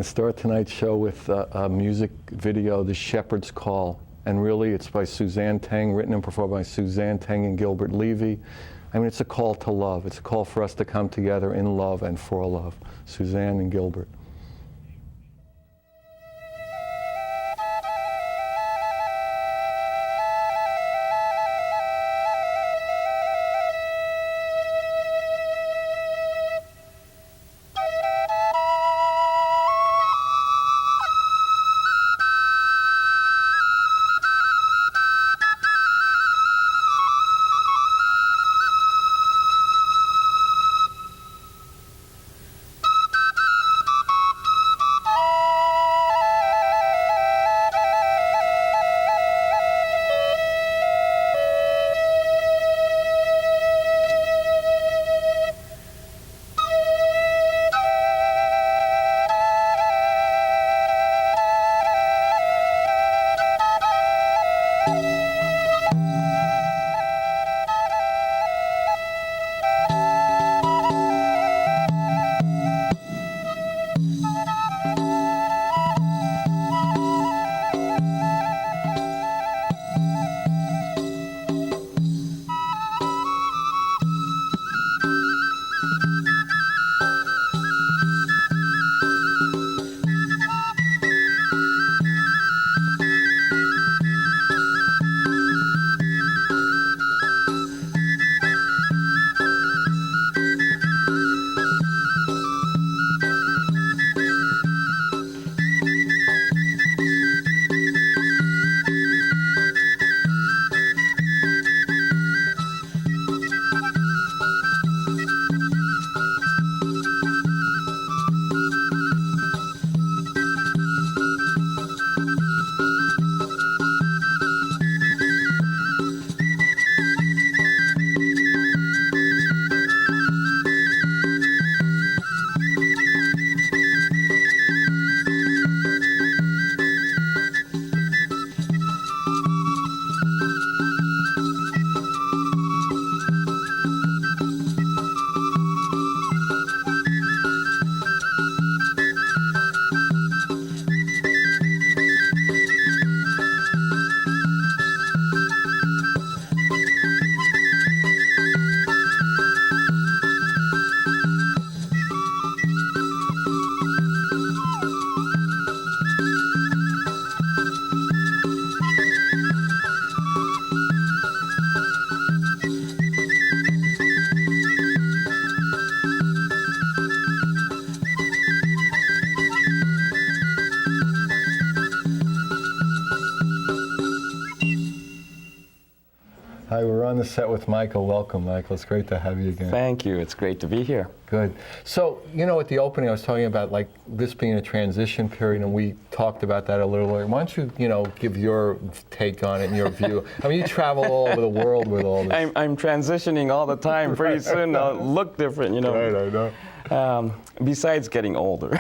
to start tonight's show with a music video, The Shepherd's Call. And really, it's by Suzanne Teng, written and performed by Suzanne Teng and Gilbert Levy. I mean, it's a call to love. It's a call for us to come together in love and for love. Suzanne and Gilbert. Hi, we're on the set with Michael. Welcome, Michael. It's great to have you again. Thank you. It's great to be here. Good. So, you know, at the opening, I was talking about like this being a transition period, and we talked about that a little earlier. Why don't you, give your take on it and your view? I mean, you travel all over the world with all this. I'm transitioning all the time. Pretty soon I'll look different, Right, I know. Besides getting older.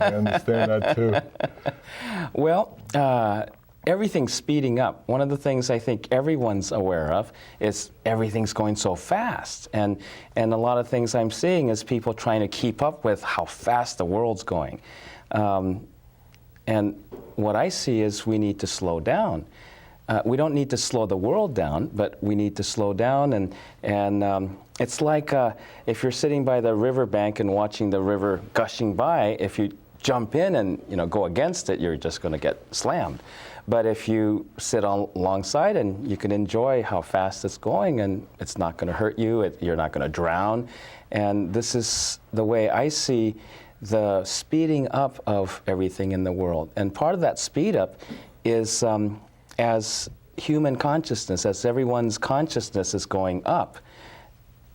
I understand that too. Well, everything's speeding up. One of the things I think everyone's aware of is everything's going so fast. And a lot of things I'm seeing is people trying to keep up with how fast the world's going. And what I see is we need to slow down. We don't need to slow the world down, but we need to slow down. And it's like if you're sitting by the riverbank and watching the river gushing by, if you jump in and go against it, you're just going to get slammed. But if you sit alongside and you can enjoy how fast it's going, and it's not going to hurt you, you're not going to drown. And this is the way I see the speeding up of everything in the world. And part of that speed up is as human consciousness, as everyone's consciousness is going up,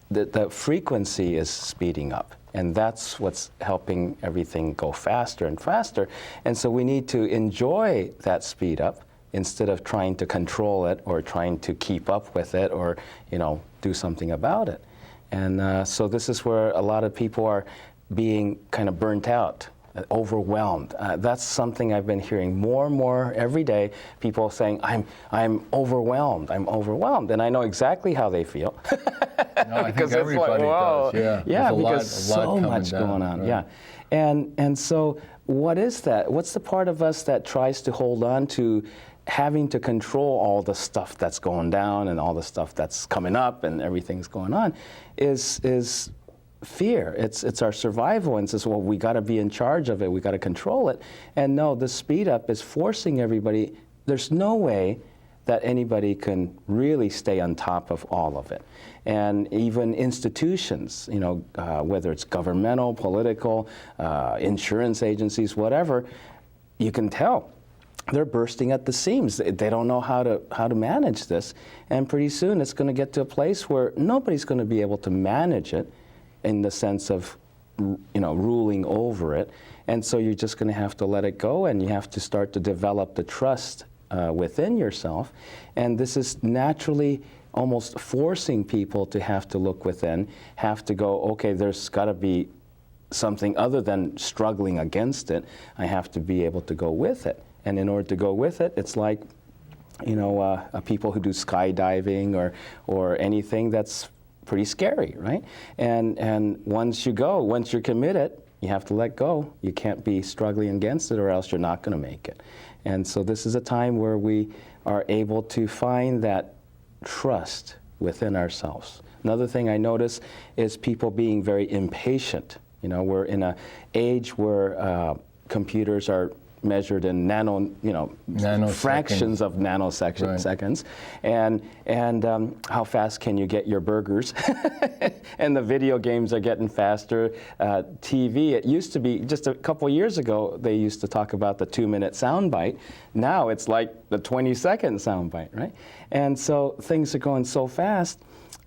the frequency is speeding up. And that's what's helping everything go faster and faster. And so we need to enjoy that speed up instead of trying to control it or trying to keep up with it or, do something about it. And so this is where a lot of people are being kind of burnt out, overwhelmed. That's something I've been hearing more and more every day. People saying, I'm overwhelmed, I'm overwhelmed. And I know exactly how they feel. No, I think everybody does, yeah. Yeah, There's because a lot so much down, going on, right. yeah. And so what is that? What's the part of us that tries to hold on to having to control all the stuff that's going down and all the stuff that's coming up and everything's going on is fear. It's our survival, and says, well, we got to be in charge of it. We got to control it. And no, the speed up is forcing everybody. There's no way that anybody can really stay on top of all of it. And even institutions, you know, whether it's governmental, political, insurance agencies, whatever, you can tell they're bursting at the seams. They don't know how to manage this. And pretty soon it's going to get to a place where nobody's going to be able to manage it in the sense of, you know, ruling over it. And so you're just going to have to let it go, and you have to start to develop the trust within yourself. And this is naturally almost forcing people to have to look within, have to go, okay, there's got to be something other than struggling against it. I have to be able to go with it. And in order to go with it, it's like, you know, people who do skydiving or anything that's pretty scary, right? And once you're committed, you have to let go. You can't be struggling against it, or else you're not going to make it. And so this is a time where we are able to find that trust within ourselves. Another thing I notice is people being very impatient. You know, we're in an age where computers are measured in fractions of nanoseconds, right. and how fast can you get your burgers? And the video games are getting faster. TV, it used to be just a couple years ago, they used to talk about the 2-minute soundbite. Now it's like the 20-second soundbite, right? And so things are going so fast,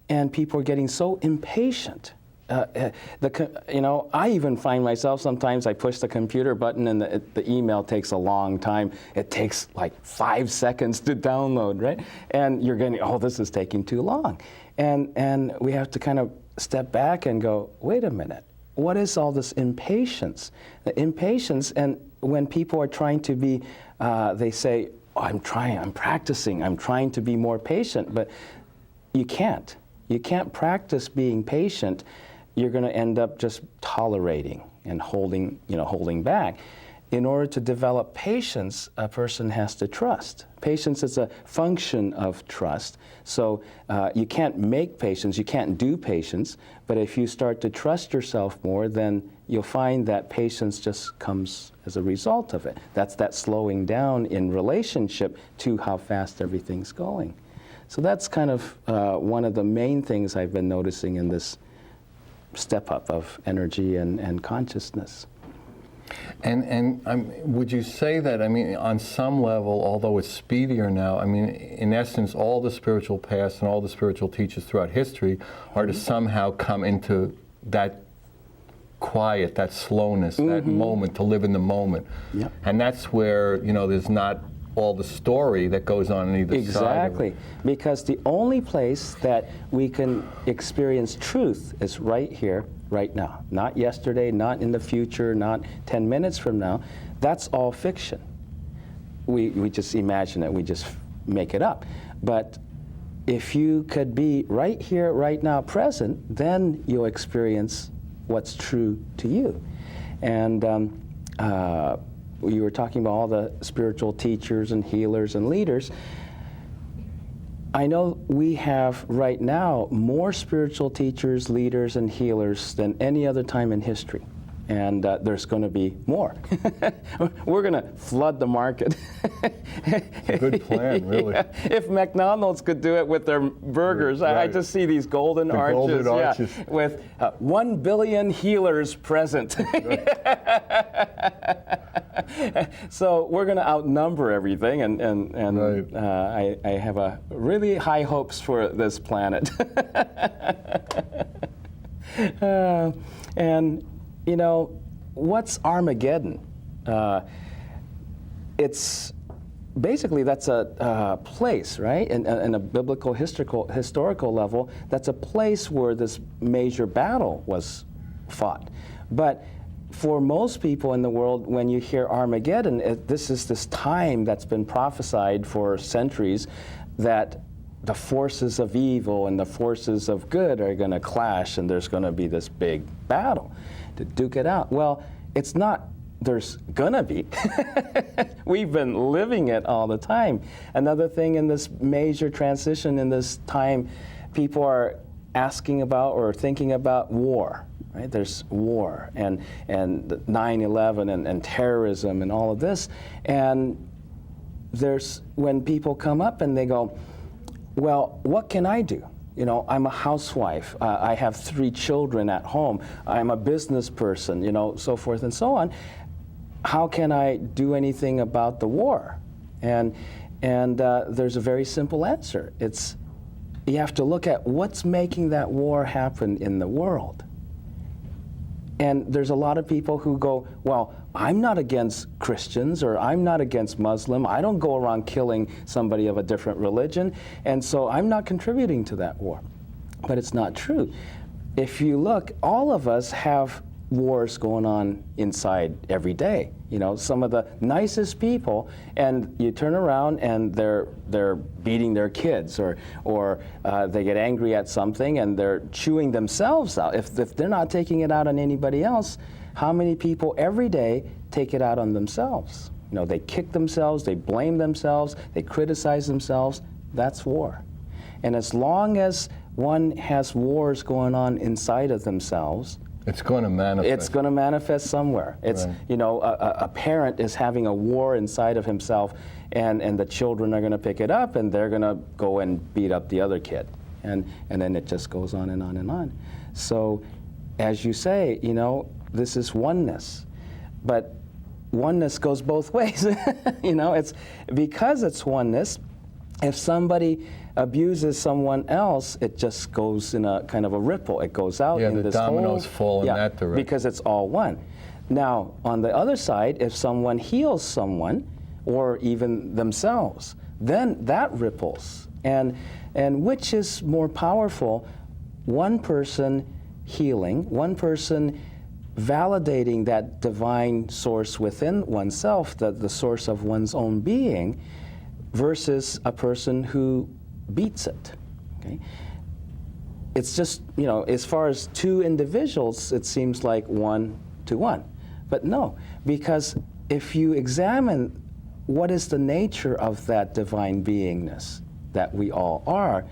and people are getting so impatient. You know, I even find myself sometimes I push the computer button and the email takes a long time. It takes like 5 seconds to download, right? And you're going, oh, this is taking too long. And we have to kind of step back and go, wait a minute, what is all this impatience? The impatience, and when people are trying to be, they say, oh, I'm practicing, I'm trying to be more patient, but you can't. You can't practice being patient. You're going to end up just tolerating and holding back. In order to develop patience, a person has to trust. Patience is a function of trust. So you can't make patience, you can't do patience, but if you start to trust yourself more, then you'll find that patience just comes as a result of it. That's that slowing down in relationship to how fast everything's going. So that's kind of one of the main things I've been noticing in this step up of energy and consciousness. And would you say that, I mean, on some level, although it's speedier now, I mean, in essence, all the spiritual paths and all the spiritual teachers throughout history are to somehow come into that quiet, that slowness, that moment, to live in the moment. Yep. And that's where, you know, there's not all the story that goes on either side. Exactly, because the only place that we can experience truth is right here, right now. Not yesterday, not in the future, not 10 minutes from now. That's all fiction. We just imagine it, we just make it up. But if you could be right here, right now, present, then you'll experience what's true to you. And you were talking about all the spiritual teachers and healers and leaders. I know we have right now more spiritual teachers, leaders, and healers than any other time in history. And there's going to be more. We're going to flood the market. Good plan, really. Yeah. If McDonald's could do it with their burgers, right. I just see these golden arches, arches. Yeah, with 1 billion healers present. So we're going to outnumber everything, and right. I have a really high hopes for this planet. And you know, what's Armageddon? It's basically, that's a place, right? In a biblical historical level, that's a place where this major battle was fought. But for most people in the world, when you hear Armageddon, this is this time that's been prophesied for centuries that the forces of evil and the forces of good are going to clash, and there's going to be this big battle to duke it out. Well, it's not there's gonna be. We've been living it all the time. Another thing in this major transition in this time, people are asking about or thinking about war. Right? There's war and 9/11 and terrorism and all of this. And there's when people come up and they go, well, what can I do? You know, I'm a housewife. I have 3 children at home. I'm a business person, you know, so forth and so on. How can I do anything about the war? And there's a very simple answer. It's you have to look at what's making that war happen in the world. And there's a lot of people who go, well, I'm not against Christians or I'm not against Muslim. I don't go around killing somebody of a different religion, and so I'm not contributing to that war. But it's not true. If you look, all of us have wars going on inside every day. You know, some of the nicest people, and you turn around and they're beating their kids, or they get angry at something and they're chewing themselves out. If they're not taking it out on anybody else, how many people every day take it out on themselves? You know, they kick themselves, they blame themselves, they criticize themselves. That's war. And as long as one has wars going on inside of themselves, it's going to manifest. It's going to manifest somewhere. It's, right. You know, a parent is having a war inside of himself, and the children are going to pick it up, and they're going to go and beat up the other kid. And then it just goes on and on and on. So, as you say, you know, this is oneness. But oneness goes both ways. You know, it's because it's oneness. If somebody abuses someone else, it just goes in a kind of a ripple. It goes out in this whole... Yeah, the dominoes fall in that direction. Because it's all one. Now, on the other side, if someone heals someone, or even themselves, then that ripples. And which is more powerful? One person healing, one person validating that divine source within oneself, the source of one's own being, versus a person who beats it. Okay? It's just, you know, as far as 2 individuals, it seems like 1 to 1. But no, because if you examine what is the nature of that divine beingness that we all are,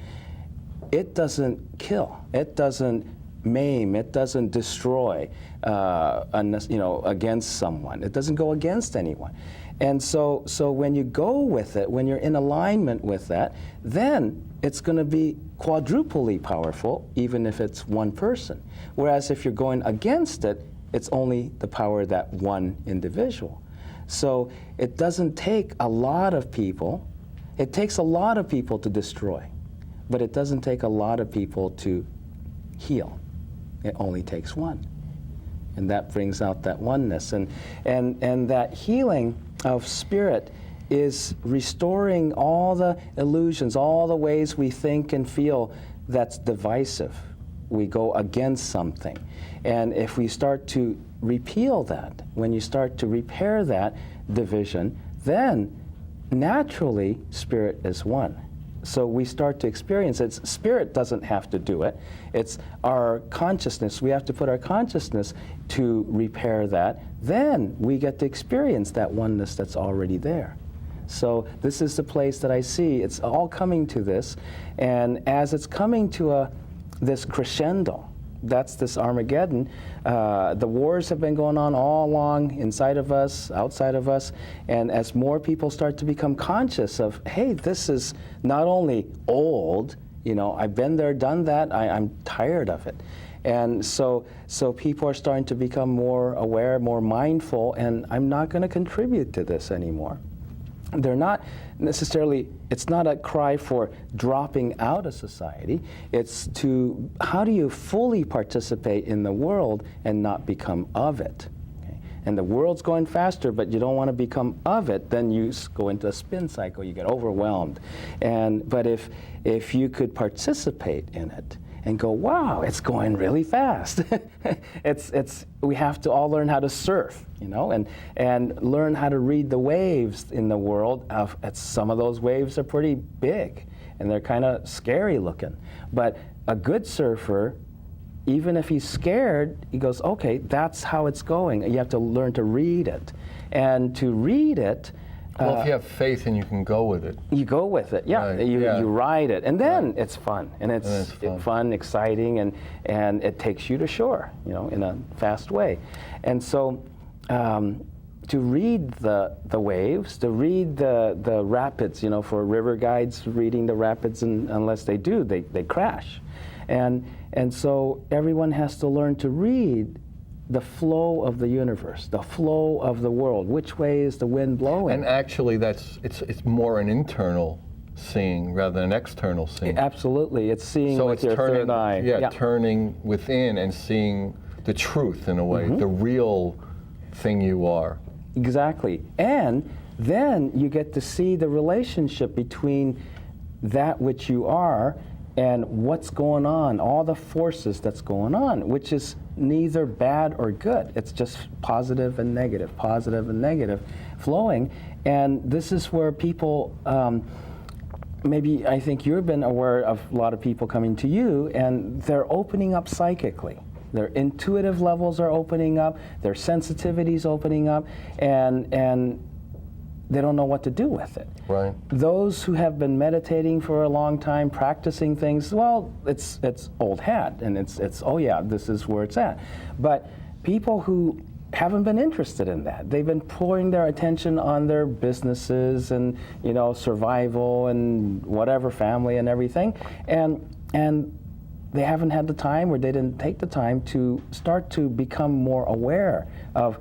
it doesn't kill, it doesn't maim, it doesn't destroy, you know, against someone. It doesn't go against anyone. And so when you go with it, when you're in alignment with that, then it's going to be quadruply powerful, even if it's one person. Whereas if you're going against it, it's only the power of that one individual. So it doesn't take a lot of people. It takes a lot of people to destroy, but it doesn't take a lot of people to heal. It only takes one. And that brings out that oneness. And that healing of spirit is restoring all the illusions, all the ways we think and feel that's divisive. We go against something. And if we start to repeal that, when you start to repair that division, then naturally spirit is one. So we start to experience it. Spirit doesn't have to do it. It's our consciousness. We have to put our consciousness to repair that. Then we get to experience that oneness that's already there. So this is the place that I see. It's all coming to this. And as it's coming to this crescendo, that's this Armageddon. The wars have been going on all along, inside of us, outside of us, and as more people start to become conscious of, hey, this is not only old, you know, I've been there, done that, I'm tired of it. And so people are starting to become more aware, more mindful, and I'm not going to contribute to this anymore. They're not necessarily, it's not a cry for dropping out of society. It's to, how do you fully participate in the world and not become of it? Okay? And the world's going faster, but you don't want to become of it, then you go into a spin cycle, you get overwhelmed. But if you could participate in it, and go, wow, it's going really fast. We have to all learn how to surf, you know, and learn how to read the waves in the world. Some of those waves are pretty big, and they're kind of scary looking. But a good surfer even if he's scared, he goes, okay, that's how it's going. You have to learn to read it. And to read it, well, if you have faith and you can go with it. you go with it, yeah. Right, You ride it, and then it's fun, and it's fun. fun, exciting, and it takes you to shore, in a fast way. And so, to read the waves, to read the rapids, for river guides, reading the rapids, and unless they do, they crash, and so everyone has to learn to read the flow of the universe, the flow of the world. Which way is the wind blowing? And actually, it's more an internal seeing rather than an external seeing. Absolutely, it's seeing So with it's your turning, third eye. yeah, turning within and seeing the truth in a way, the real thing you are. Exactly, and then you get to see the relationship between that which you are and what's going on, all the forces that's going on, which is neither bad or good. It's just positive and negative flowing. And this is where people, maybe I think you've been aware of a lot of people coming to you, and they're opening up psychically. Their intuitive levels are opening up, their sensitivity's opening up, and they don't know what to do with it. Right. Those who have been meditating for a long time, practicing things, well, it's old hat, and it's oh yeah, this is where it's at. But people who haven't been interested in that, they've been pouring their attention on their businesses and survival and whatever, family and everything, and they haven't had the time, or they didn't take the time to start to become more aware of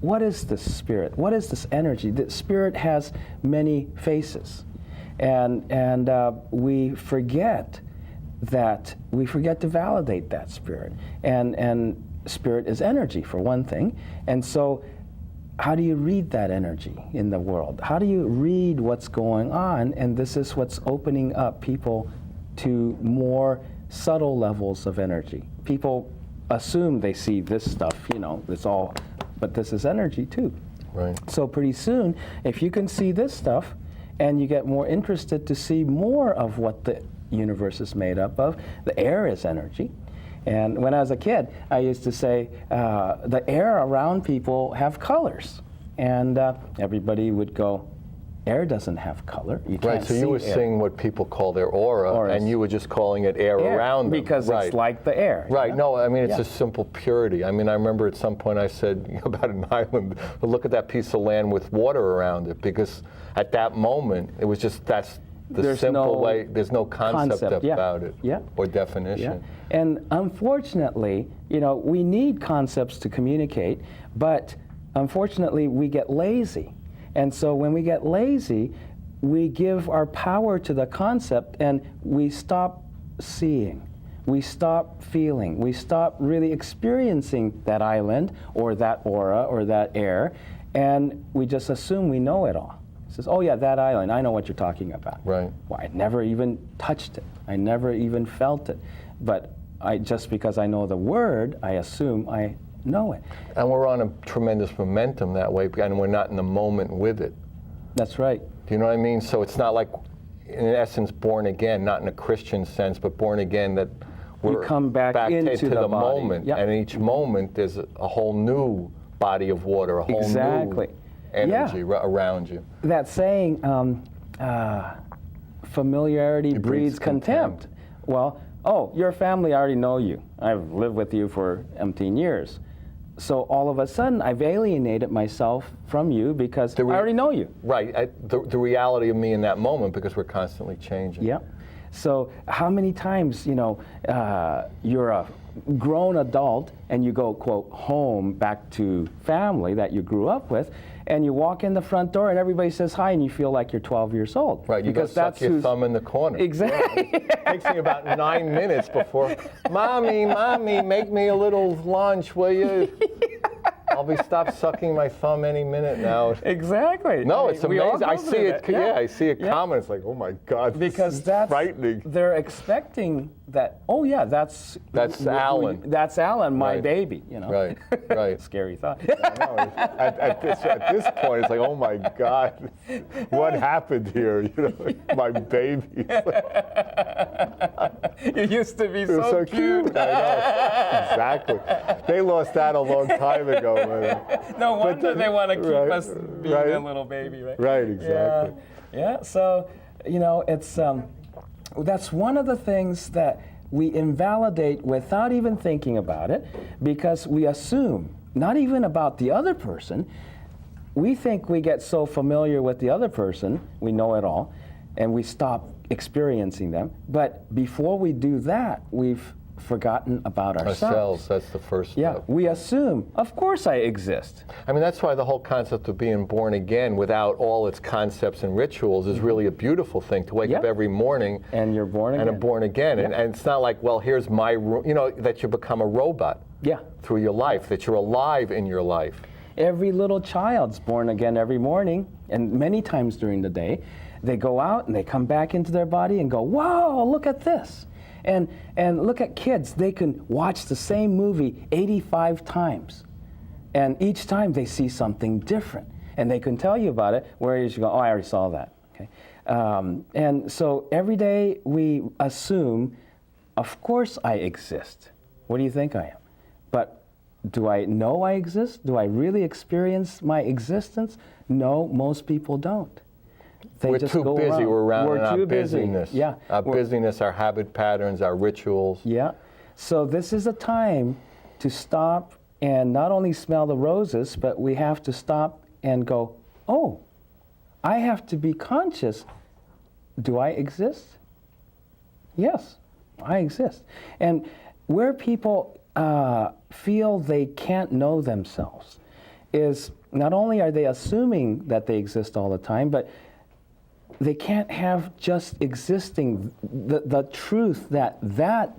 what is this spirit? What is this energy? The spirit has many faces, and we forget that. We forget to validate that spirit, and spirit is energy for one thing. And so, how do you read that energy in the world? How do you read what's going on? And this is what's opening up people to more subtle levels of energy. People assume they see this stuff, it's all. But this is energy too. Right. So pretty soon, if you can see this stuff, and you get more interested to see more of what the universe is made up of, the air is energy. And when I was a kid, I used to say the air around people have colors, and everybody would go, air doesn't have color. You can't Right, so you were see air. seeing what people call their aura, Auras. and you were just calling it air around them. Because right. it's like the air. Right, no, I mean, it's Yeah. a simple purity. I mean, I remember at some point I said about an island, look at that piece of land with water around it, because at that moment, it was just, that's the There's simple no way, there's no concept yeah. about it, Yeah. or definition. Yeah. And unfortunately, we need concepts to communicate, but unfortunately, we get lazy. And so when we get lazy, we give our power to the concept, and we stop seeing. We stop feeling. We stop really experiencing that island or that aura or that air, and we just assume we know it all. It says, oh yeah, that island, I know what you're talking about. Right. Well, I never even touched it. I never even felt it. But just because I know the word, I assume I know it. And we're on a tremendous momentum that way, and we're not in the moment with it. That's right. Do you know what I mean? So it's not like, in essence, born again, not in a Christian sense, but born again that we're come back into the the body. moment. Yep. And each moment there's a whole new body of water, a whole Exactly. new energy around you. That saying, familiarity breeds contempt. Well, oh, your family, I already know you. I've lived with you for umpteen years. So all of a sudden, I've alienated myself from you because I already know you. Right, the reality of me in that moment, because we're constantly changing. Yeah. So how many times, you're a grown adult and you go, quote, home, back to family that you grew up with, and you walk in the front door and everybody says hi and you feel like you're 12 years old. Right, you go suck your thumb in the corner. Exactly. It takes me about 9 minutes before, Mommy, make me a little lunch, will you? I'll stop sucking my thumb any minute now. Exactly. No, it's amazing. I see it. Yeah. I see a comment. It's like, oh my God, because that's frightening. They're expecting that. Oh yeah, that's Alan. That's Alan, my Right. baby. Right. Scary thought. I know. At this point, it's like, oh my God, what happened here? My baby. You used to be It was so cute. I know. Exactly. They lost that a long time ago. Man. No wonder they want to keep right, us being right. a little baby, right? Right, exactly. Yeah. So, you know, it's that's one of the things that we invalidate without even thinking about it, because we assume, not even about the other person, we think we get so familiar with the other person, we know it all, and we stop experiencing them. But before we do that, we've forgotten about ourselves. That's the first step. Yeah, we assume, of course I exist. I mean, that's why the whole concept of being born again without all its concepts and rituals is really a beautiful thing, to wake up every morning and you're born again. And born again. And it's not like, well, here's my room, you know, that you become a robot through your life, that you're alive in your life. Every little child's born again every morning, and many times during the day. They go out and they come back into their body and go, whoa, look at this. And look at kids, they can watch the same movie 85 times. And each time they see something different. And they can tell you about it, whereas you go, oh, I already saw that. Okay. And so every day we assume, of course I exist. What do you think I am? But do I know I exist? Do I really experience my existence? No, most people don't. We're too busy. Around. We're around We're in our too busyness. busy. Yeah. Our busyness, our habit patterns, our rituals. Yeah. So this is a time to stop and not only smell the roses, but we have to stop and go, oh, I have to be conscious. Do I exist? Yes, I exist. And where people feel they can't know themselves is not only are they assuming that they exist all the time, but they can't have just existing the truth that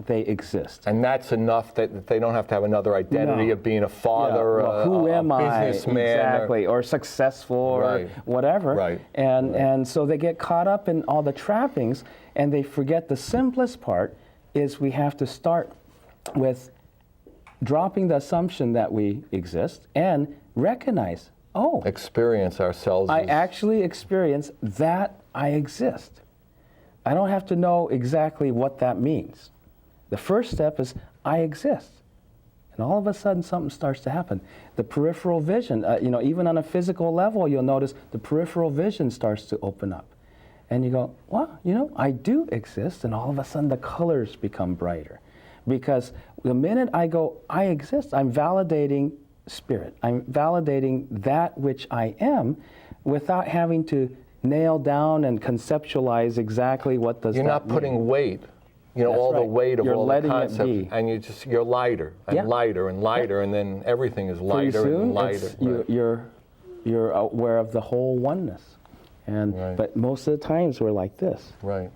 they exist. And that's enough that they don't have to have another identity of being a father, who am I? businessman. Exactly, or successful, or whatever. Right. And so they get caught up in all the trappings, and they forget the simplest part is we have to start with dropping the assumption that we exist and recognize, oh, experience ourselves. I actually experience that I exist. I don't have to know exactly what that means. The first step is I exist. And all of a sudden something starts to happen. The peripheral vision, even on a physical level, you'll notice the peripheral vision starts to open up. And you go, well, I do exist, and all of a sudden the colors become brighter. Because the minute I go, I exist, I'm validating spirit. I'm validating that which I am without having to nail down and conceptualize exactly what does that mean. You're not putting weight, all the weight of all the concepts, and you're lighter and lighter and lighter, and then everything is lighter and lighter. You're aware of the whole oneness, and but most of the times we're like this. Right.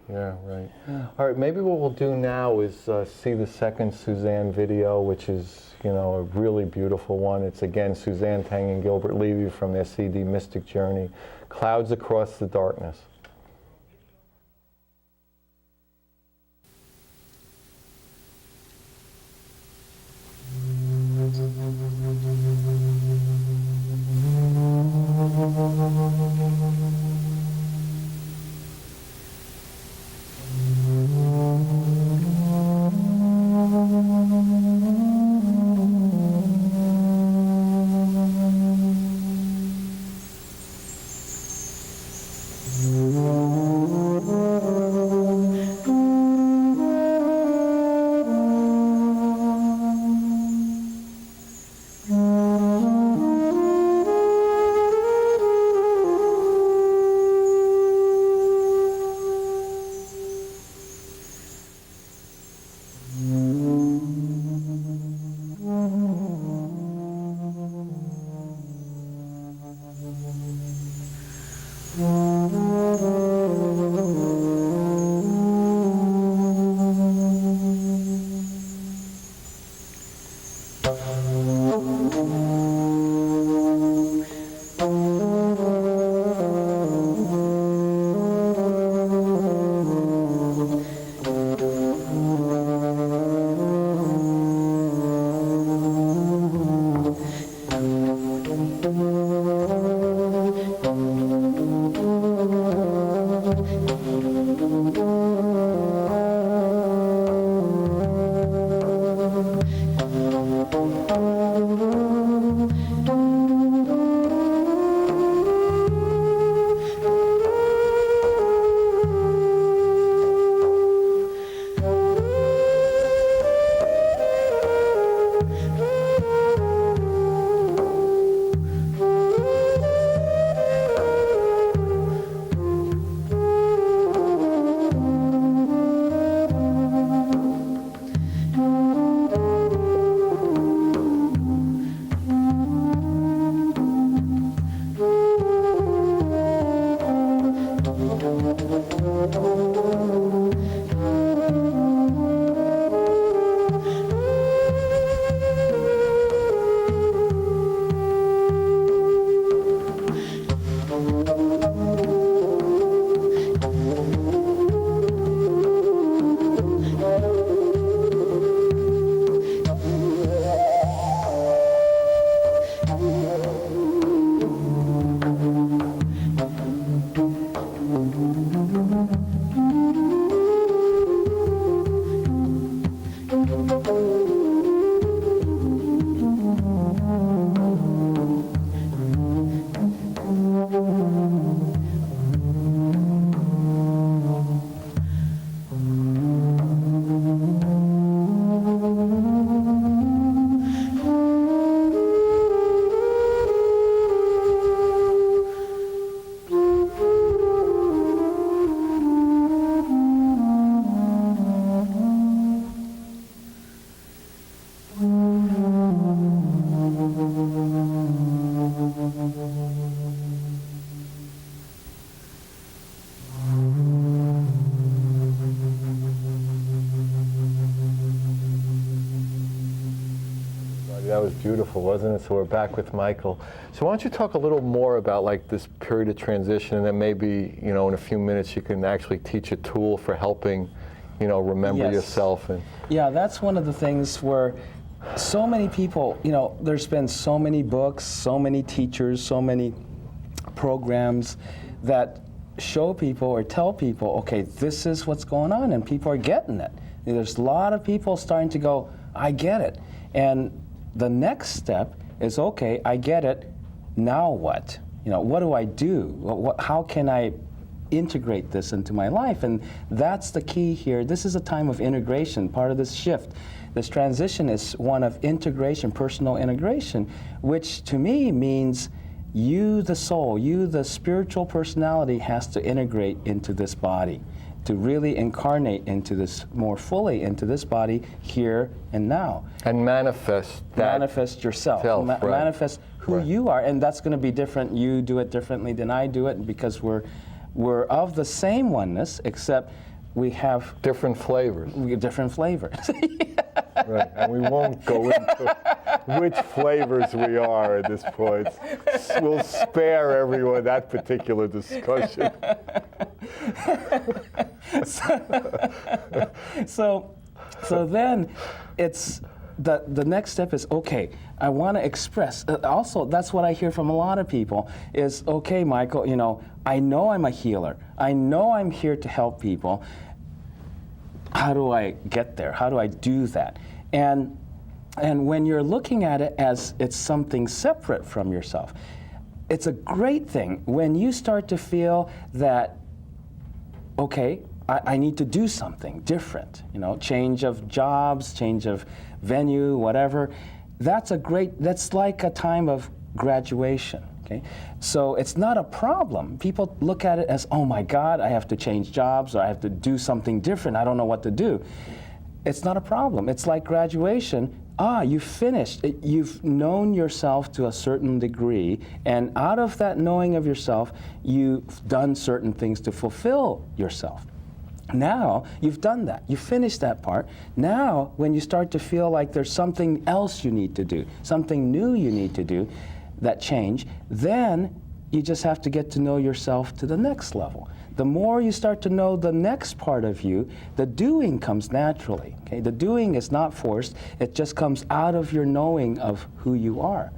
Yeah, right. All right, maybe what we'll do now is see the second Suzanne video, which is, a really beautiful one. It's, again, Suzanne Tang and Gilbert Levy from their CD, Mystic Journey, Clouds Across the Darkness. That was beautiful, wasn't it? So we're back with Michael. So why don't you talk a little more about like this period of transition, and then maybe, you know, in a few minutes you can actually teach a tool for helping, you know, remember yourself. And yeah, that's one of the things where so many people, you know, there's been so many books, so many teachers, so many programs that show people or tell people, okay, this is what's going on, and people are getting it. There's a lot of people starting to go, I get it. And the next step is, okay, I get it, now what? You know, what do I do? How can I integrate this into my life? And that's the key here. This is a time of integration, part of this shift. This transition is one of integration, personal integration, which to me means you, the soul, you, the spiritual personality, has to integrate into this body, to really incarnate into this, more fully into this body here and now. And manifest that. Manifest yourself. Right. Manifest who you are, and that's going to be different. You do it differently than I do it, because we're of the same oneness, except we have different flavors. Different flavors. Right, and we won't go into which flavors we are at this point. We'll spare everyone that particular discussion. So then it's the next step is, okay, I want to express. Also, that's what I hear from a lot of people is, okay, Michael, you know I'm a healer. I know I'm here to help people. How do I get there? How do I do that? And when you're looking at it as it's something separate from yourself, it's a great thing when you start to feel that, okay, I need to do something different, you know, change of jobs, change of venue, whatever. That's like a time of graduation, okay? So it's not a problem. People look at it as, oh my God, I have to change jobs, or I have to do something different, I don't know what to do. It's not a problem. It's like graduation. You finished. You've known yourself to a certain degree, and out of that knowing of yourself, you've done certain things to fulfill yourself. Now, you've done that. You finished that part. Now, when you start to feel like there's something else you need to do, something new you need to do, that change, then you just have to get to know yourself to the next level. The more you start to know the next part of you, the doing comes naturally. Okay? The doing is not forced. It just comes out of your knowing of who you are.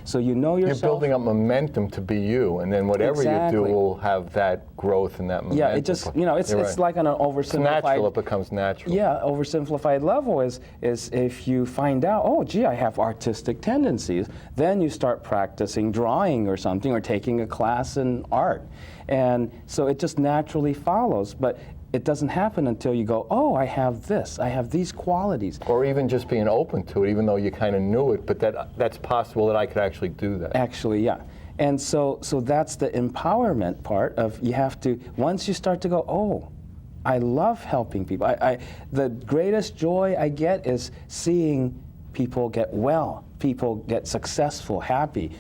So you know yourself. You're building up momentum to be you, and then whatever you do will have that growth and that momentum. Yeah, it just, you know, it's like on an oversimplified. It's natural, it becomes natural. Yeah, oversimplified level is if you find out, oh, gee, I have artistic tendencies, then you start practicing drawing or something, or taking a class in art. And so it just naturally follows. But it doesn't happen until you go, oh, I have this, I have these qualities. Or even just being open to it, even though you kind of knew it, but that's possible that I could actually do that. Actually, yeah. And so that's the empowerment part of, you have to, once you start to go, oh, I love helping people. The greatest joy I get is seeing people get well, people get successful, happy,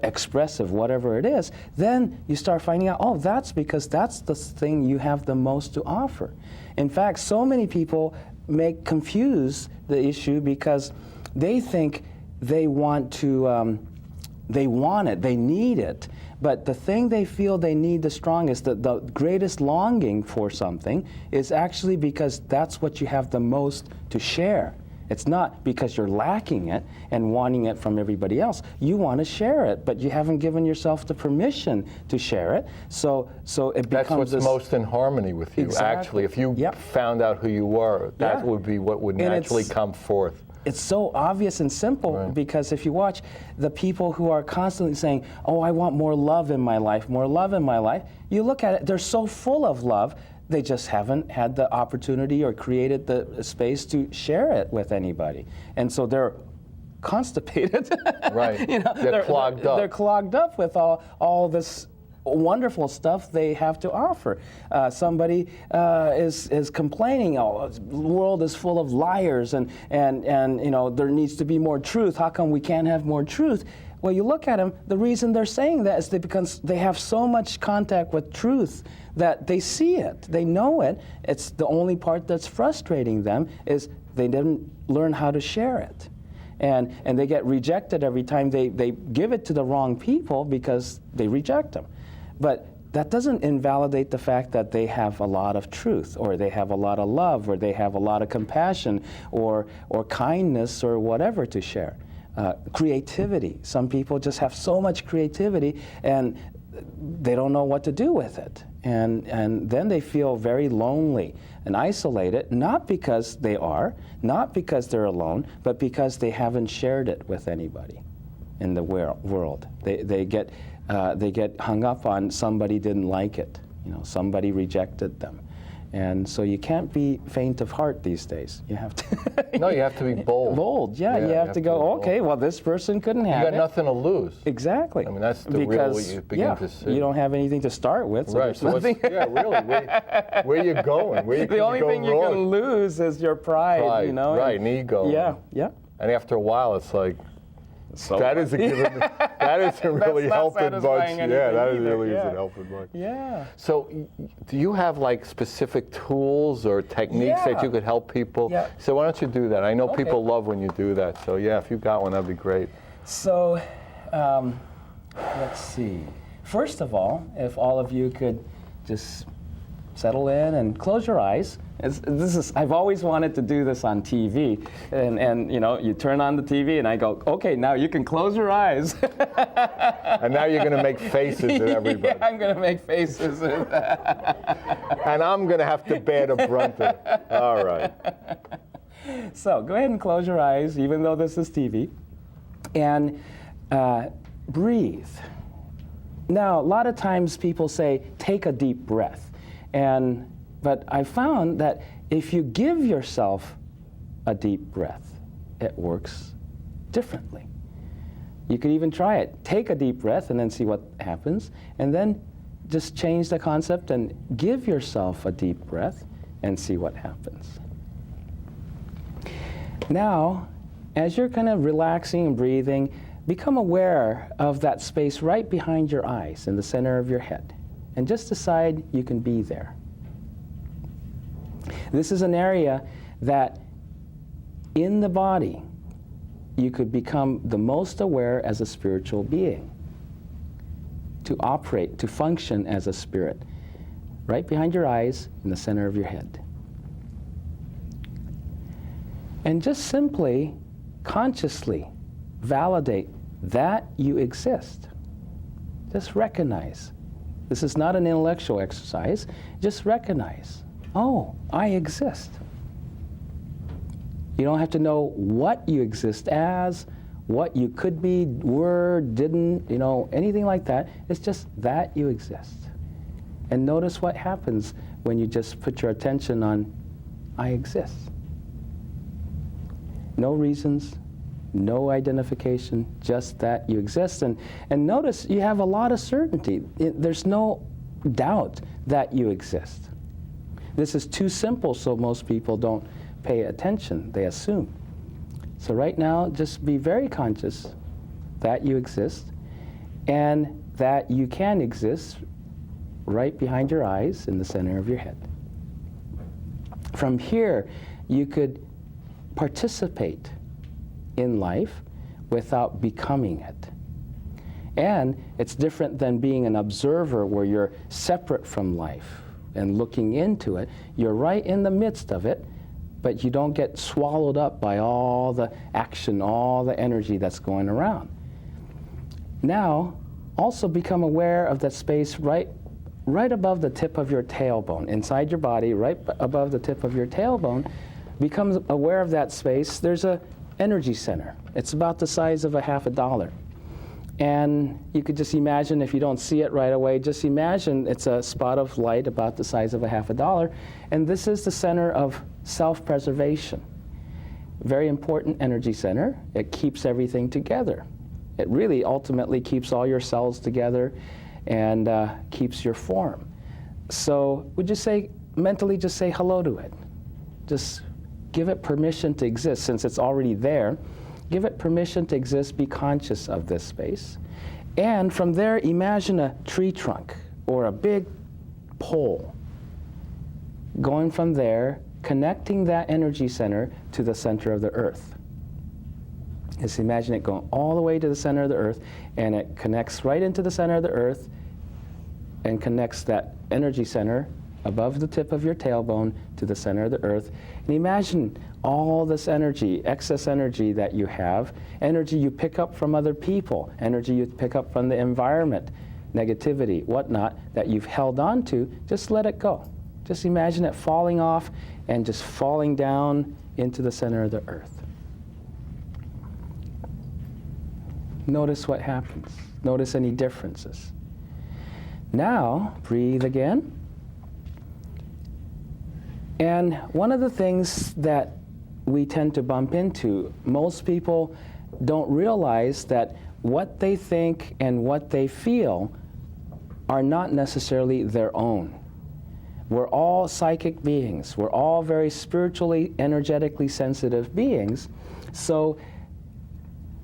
expressive, whatever it is, then you start finding out, oh, that's because that's the thing you have the most to offer. In fact, so many people confuse the issue because they think they want it, they need it. But the thing they feel they need the strongest, the greatest longing for something, is actually because that's what you have the most to share. It's not because you're lacking it and wanting it from everybody else. You want to share it, but you haven't given yourself the permission to share it. So it becomes That's what's most in harmony with you, Exactly. actually. If you Yep. found out who you were, that Yeah. would be what would And naturally it's- come forth. It's so obvious and simple Right. because if you watch the people who are constantly saying, oh, I want more love in my life, more love in my life, you look at it, they're so full of love, they just haven't had the opportunity or created the space to share it with anybody. And so they're constipated. Right. They're clogged up. They're clogged up with all this wonderful stuff they have to offer. Somebody is complaining, oh, the world is full of liars and there needs to be more truth. How come we can't have more truth? Well, you look at them, the reason they're saying that is because they have so much contact with truth that they see it, they know it. It's the only part that's frustrating them is they didn't learn how to share it. And they get rejected every time they give it to the wrong people because they reject them. But that doesn't invalidate the fact that they have a lot of truth, or they have a lot of love, or they have a lot of compassion, or kindness, or whatever to share. Creativity. Some people just have so much creativity and they don't know what to do with it. And then they feel very lonely and isolated, not because they are, not because they're alone, but because they haven't shared it with anybody in the world. They get hung up on somebody didn't like it, somebody rejected them. And so you can't be faint of heart these days. You have to. No, you have to be bold. Bold, yeah. You have to go, okay, well, this person couldn't have it. You got nothing to lose. Exactly. I mean, that's the real what you begin to see. You don't have anything to start with. So Right. So nothing. really, where you going? Where you The only thing you can lose is your pride, Right, and ego. Yeah. And after a while, it's like, So that isn't giving, that isn't really not helping much. satisfying Yeah, anything that either, really yeah. isn't helping much. Yeah. So, do you have like specific tools or techniques that Yeah. you could help people? Yeah. So why don't you do that? I know Okay. people love when you do that. So yeah, if you got one, that'd be great. So, let's see. First of all, if all of you could just settle in and close your eyes. I've always wanted to do this on TV, and you turn on the TV, and I go, okay, now you can close your eyes. And now you're going to make faces at everybody. Yeah, I'm going to make faces. And I'm going to have to bear the brunt of it. All right. So go ahead and close your eyes, even though this is TV, and breathe. Now, a lot of times people say, take a deep breath. But I found that if you give yourself a deep breath, it works differently. You could even try it. Take a deep breath and then see what happens, and then just change the concept and give yourself a deep breath and see what happens. Now, as you're kind of relaxing and breathing, become aware of that space right behind your eyes in the center of your head, and just decide you can be there. This is an area that in the body you could become the most aware as a spiritual being, to operate, to function as a spirit, right behind your eyes in the center of your head. And just simply, consciously validate that you exist. Just recognize. This is not an intellectual exercise. Just recognize, oh, I exist. You don't have to know what you exist as, what you could be, were, didn't, anything like that. It's just that you exist. And notice what happens when you just put your attention on, I exist. No reasons, no identification, just that you exist. And notice you have a lot of certainty. There's no doubt that you exist. This is too simple, so most people don't pay attention. They assume. So right now, just be very conscious that you exist and that you can exist right behind your eyes in the center of your head. From here, you could participate in life without becoming it. And it's different than being an observer where you're separate from life and looking into it. You're right in the midst of it, but you don't get swallowed up by all the action, all the energy that's going around. Now, also become aware of that space right above the tip of your tailbone, inside your body, right above the tip of your tailbone. Become aware of that space. There's an energy center. It's about the size of $50. And you could just imagine, if you don't see it right away, just imagine it's a spot of light about the size of $50. And this is the center of self-preservation. Very important energy center. It keeps everything together. It really ultimately keeps all your cells together and keeps your form. So would you say, mentally just say hello to it. Just give it permission to exist. Since it's already there, give it permission to exist, be conscious of this space. And from there, imagine a tree trunk or a big pole. Going from there, connecting that energy center to the center of the earth. Just imagine it going all the way to the center of the earth, and it connects right into the center of the earth and connects that energy center above the tip of your tailbone to the center of the earth. And imagine all this energy, excess energy that you have, energy you pick up from other people, energy you pick up from the environment, negativity, whatnot, that you've held on to, just let it go. Just imagine it falling off and just falling down into the center of the earth. Notice what happens. Notice any differences. Now, breathe again. And one of the things that we tend to bump into, most people don't realize that what they think and what they feel are not necessarily their own. We're all psychic beings. We're all very spiritually, energetically sensitive beings. So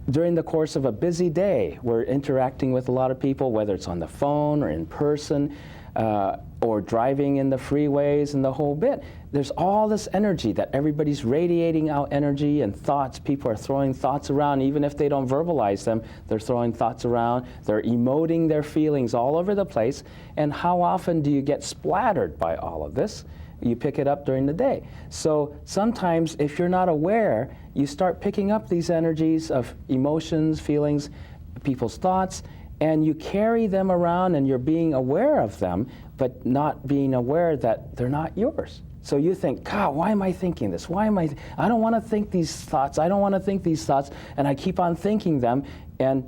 during the course of a busy day, we're interacting with a lot of people, whether it's on the phone or in person, or driving in the freeways and the whole bit. There's all this energy that everybody's radiating out energy and thoughts. People are throwing thoughts around, even if they don't verbalize them, they're throwing thoughts around. They're emoting their feelings all over the place. And how often do you get splattered by all of this? You pick it up during the day. So sometimes if you're not aware, you start picking up these energies of emotions, feelings, people's thoughts, and you carry them around and you're being aware of them, but not being aware that they're not yours. So you think, God, why am I thinking this? I don't want to think these thoughts. I don't want to think these thoughts. And I keep on thinking them, and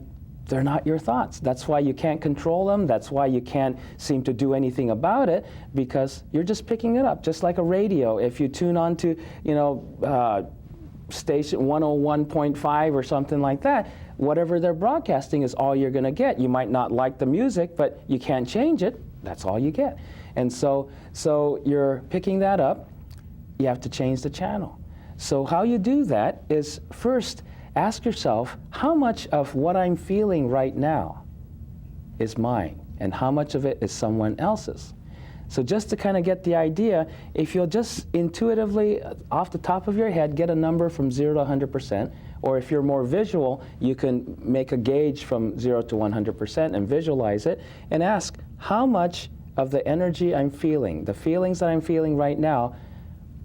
they're not your thoughts. That's why you can't control them. That's why you can't seem to do anything about it, because you're just picking it up, just like a radio. If you tune on to, station 101.5 or something like that, whatever they're broadcasting is all you're going to get. You might not like the music, but you can't change it. That's all you get. And so you're picking that up. You have to change the channel. So how you do that is, first, ask yourself, how much of what I'm feeling right now is mine, and how much of it is someone else's? So just to kind of get the idea, if you'll just intuitively, off the top of your head, get a number from 0 to 100%, or if you're more visual, you can make a gauge from 0 to 100% and visualize it, and ask, how much of the energy I'm feeling, the feelings that I'm feeling right now,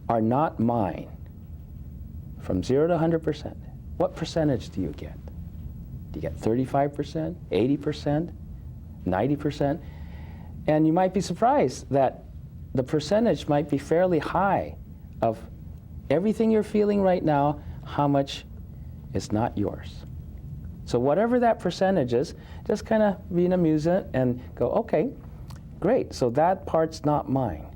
are not mine? From 0 to 100%. What percentage do you get? Do you get 35%, 80%, 90%? And you might be surprised that the percentage might be fairly high of everything you're feeling right now, how much is not yours. So whatever that percentage is, just kind of be an amusement and go, okay, great, so that part's not mine.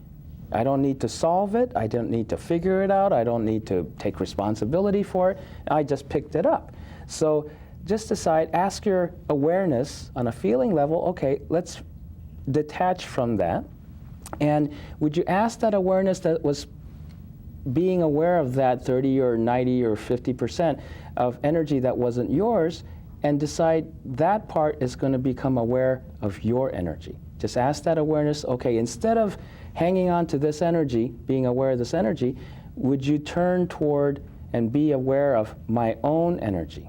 I don't need to solve it. I don't need to figure it out. I don't need to take responsibility for it. I just picked it up. So just decide, ask your awareness on a feeling level, okay, let's detach from that. And would you ask that awareness that was being aware of that 30 or 90 or 50% of energy that wasn't yours, and decide that part is going to become aware of your energy. Just ask that awareness, okay, instead of hanging on to this energy, being aware of this energy, would you turn toward and be aware of my own energy?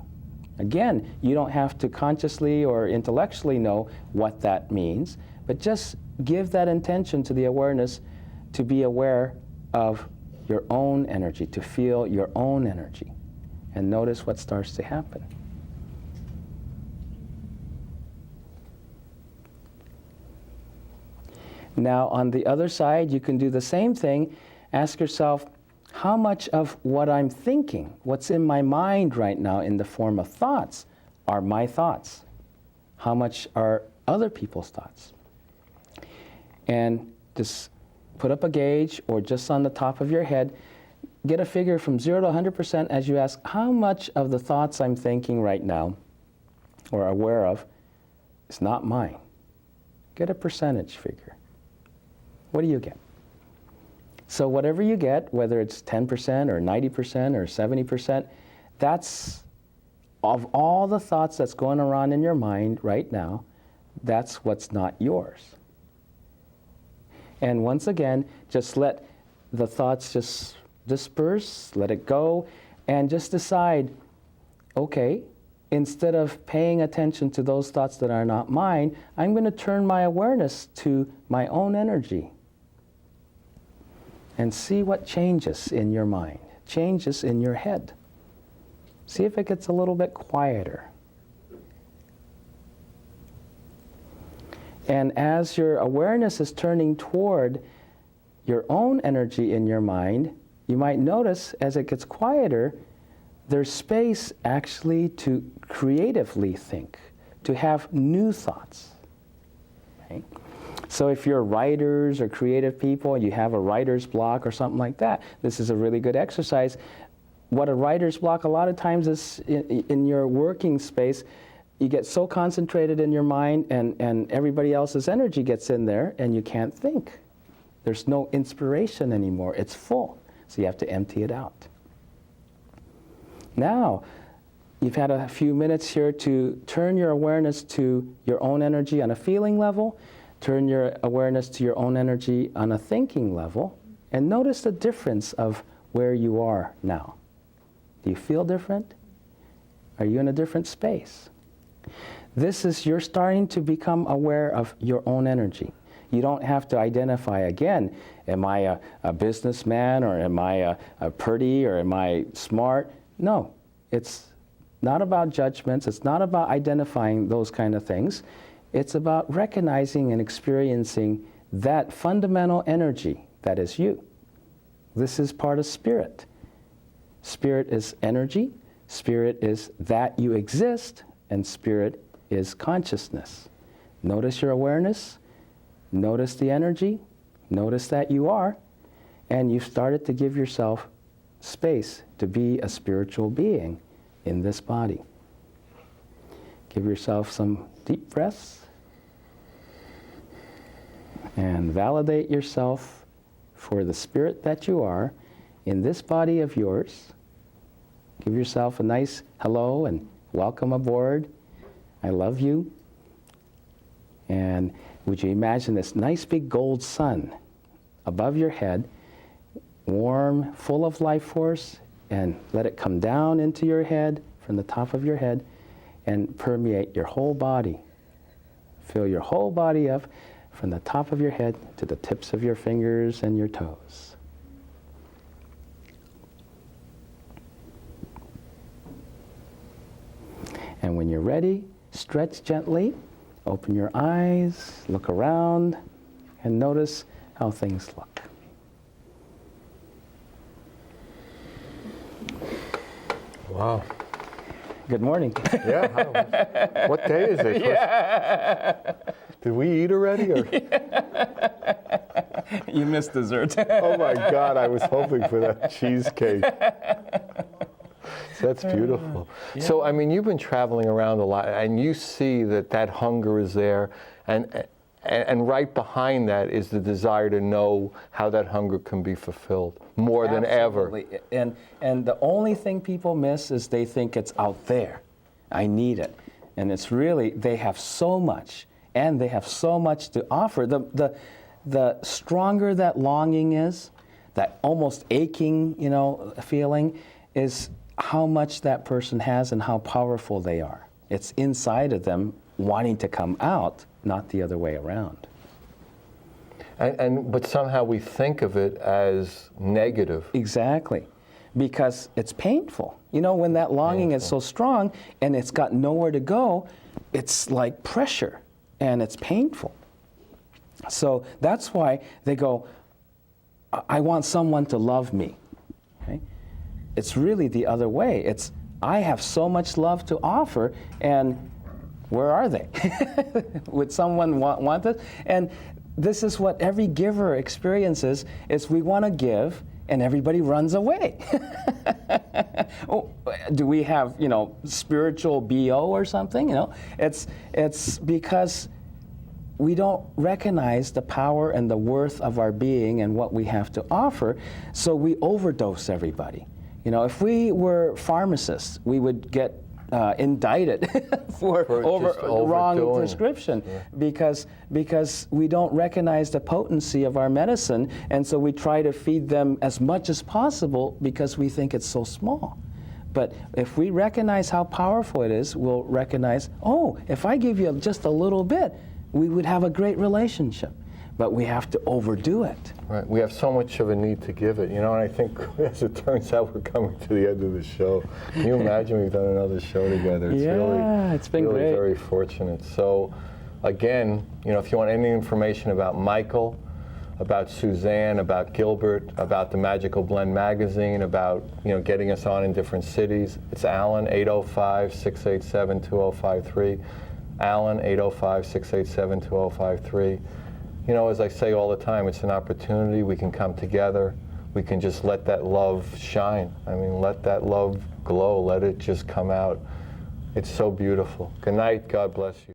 Again, you don't have to consciously or intellectually know what that means, but just give that intention to the awareness to be aware of your own energy, to feel your own energy, and notice what starts to happen. Now, on the other side, you can do the same thing. Ask yourself, how much of what I'm thinking, what's in my mind right now in the form of thoughts, are my thoughts? How much are other people's thoughts? And just put up a gauge, or just on the top of your head, get a figure from 0 to 100% as you ask, how much of the thoughts I'm thinking right now, or aware of, is not mine? Get a percentage figure. What do you get? So whatever you get, whether it's 10% or 90% or 70%, that's, of all the thoughts that's going around in your mind right now, that's what's not yours. And once again, just let the thoughts just disperse, let it go, and just decide, okay, instead of paying attention to those thoughts that are not mine, I'm going to turn my awareness to my own energy. And see what changes in your mind, changes in your head. See if it gets a little bit quieter. And as your awareness is turning toward your own energy in your mind, you might notice as it gets quieter, there's space actually to creatively think, to have new thoughts. Okay? So if you're writers or creative people, you have a writer's block or something like that, this is a really good exercise. What a writer's block a lot of times is in your working space, you get so concentrated in your mind and everybody else's energy gets in there and you can't think. There's no inspiration anymore. It's full. So you have to empty it out. Now, you've had a few minutes here to turn your awareness to your own energy on a feeling level. Turn your awareness to your own energy on a thinking level, and notice the difference of where you are now. Do you feel different? Are you in a different space? This is, you're starting to become aware of your own energy. You don't have to identify again, am I a businessman, or am I a pretty, or am I smart? No, it's not about judgments. It's not about identifying those kind of things. It's about recognizing and experiencing that fundamental energy that is you. This is part of spirit. Spirit is energy, spirit is that you exist, and spirit is consciousness. Notice your awareness, notice the energy, notice that you are, and you've started to give yourself space to be a spiritual being in this body. Give yourself some deep breaths and validate yourself for the spirit that you are in this body of yours. Give yourself a nice hello and welcome aboard. I love you. And would you imagine this nice big gold sun above your head, warm, full of life force, and let it come down into your head from the top of your head and permeate your whole body. Fill your whole body up from the top of your head to the tips of your fingers and your toes. And when you're ready, stretch gently, open your eyes, look around, and notice how things look. Wow. Good morning. Yeah. What day is it? Yeah. Did we eat already? Or? You missed dessert. Oh my God, I was hoping for that cheesecake. That's beautiful. Yeah. So, I mean, you've been traveling around a lot, and you see that hunger is there, and And right behind that is the desire to know how that hunger can be fulfilled more than ever. Absolutely. And the only thing people miss is they think it's out there. I need it. And it's really, they have so much, and they have so much to offer. The stronger that longing is, that almost aching, feeling, is how much that person has and how powerful they are. It's inside of them wanting to come out, not the other way around. But somehow we think of it as negative. Exactly, because it's painful. When that longing is so strong and it's got nowhere to go, it's like pressure and it's painful. So that's why they go, I want someone to love me. Okay? It's really the other way. It's, I have so much love to offer, and where are they? Would someone want this? And this is what every giver experiences, is we want to give, and everybody runs away. Oh, do we have, spiritual BO or something? It's because we don't recognize the power and the worth of our being and what we have to offer, so we overdose everybody. If we were pharmacists, we would get indicted for wrong prescription, because we don't recognize the potency of our medicine, and so we try to feed them as much as possible because we think it's so small. But if we recognize how powerful it is, we'll recognize, oh, if I give you just a little bit, we would have a great relationship. But we have to overdo it. Right. We have so much of a need to give it, and I think as it turns out, we're coming to the end of the show. Can you imagine we've done another show together? It's it's been really great. Very fortunate. So, again, if you want any information about Michael, about Suzanne, about Gilbert, about the Magical Blend magazine, about getting us on in different cities, it's Alan, 805-687-2053. Alan, 805-687-2053. As I say all the time, it's an opportunity. We can come together. We can just let that love shine. Let that love glow. Let it just come out. It's so beautiful. Good night. God bless you.